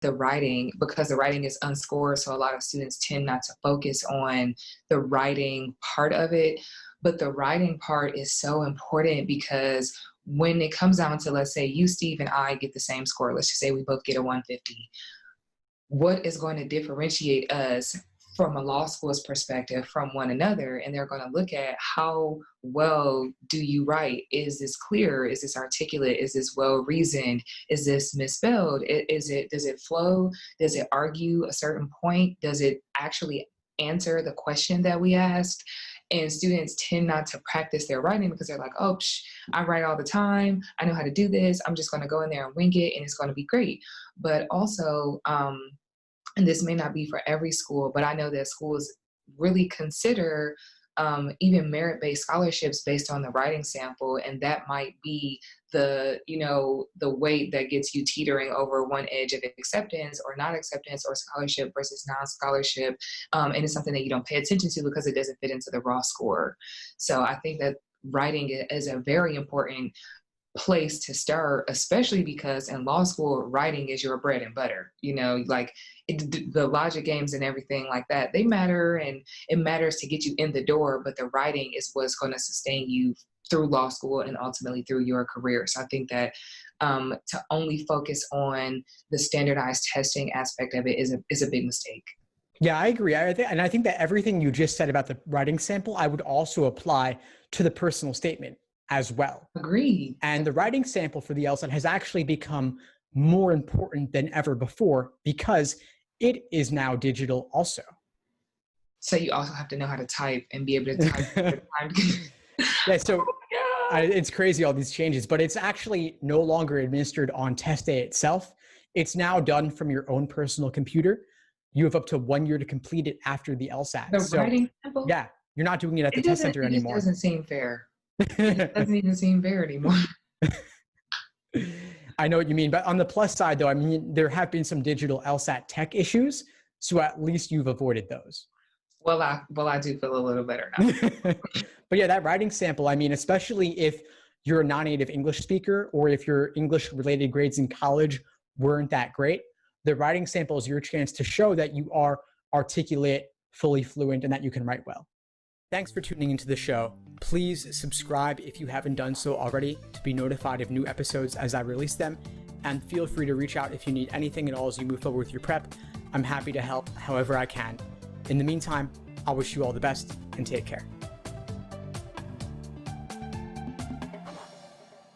the writing, because the writing is unscored. So a lot of students tend not to focus on the writing part of it. But the writing part is so important because when it comes down to, let's say you, Steve, and I get the same score, let's just say we both get a 150. What is going to differentiate us from a law school's perspective from one another? And they're going to look at how well do you write? Is this clear? Is this articulate? Is this well reasoned? Is this misspelled? Does it flow? Does it argue a certain point? Does it actually answer the question that we asked? And students tend not to practice their writing because they're like, oh, I write all the time. I know how to do this. I'm just going to go in there and wing it and it's going to be great. But also, and this may not be for every school, but I know that schools really consider even merit-based scholarships based on the writing sample, and that might be the weight that gets you teetering over one edge of acceptance or not acceptance, or scholarship versus non-scholarship, and it's something that you don't pay attention to because it doesn't fit into the raw score. So I think that writing is a very important place to start, especially because in law school, writing is your bread and butter. The logic games and everything like that, they matter, and it matters to get you in the door, but the writing is what's going to sustain you through law school and ultimately through your career. So I think that to only focus on the standardized testing aspect of it is a big mistake. Yeah, I agree. And I think that everything you just said about the writing sample, I would also apply to the personal statement as well. Agreed. And the writing sample for the LSAT has actually become more important than ever before because it is now digital also. So you also have to know how to type and be able to type. Yeah, so it's crazy, all these changes, but it's actually no longer administered on test day itself. It's now done from your own personal computer. You have up to 1 year to complete it after the LSAT. The writing sample? Yeah, you're not doing it at the test center anymore. It just doesn't seem fair. It doesn't even seem fair anymore. I know what you mean, but on the plus side though, I mean, there have been some digital LSAT tech issues, so at least you've avoided those. Well, I do feel a little better now. But yeah, that writing sample, I mean, especially if you're a non-native English speaker or if your English related grades in college weren't that great, the writing sample is your chance to show that you are articulate, fully fluent, and that you can write well. Thanks for tuning into the show. Please subscribe if you haven't done so already to be notified of new episodes as I release them. And feel free to reach out if you need anything at all as you move forward with your prep. I'm happy to help however I can. In the meantime, I wish you all the best and take care.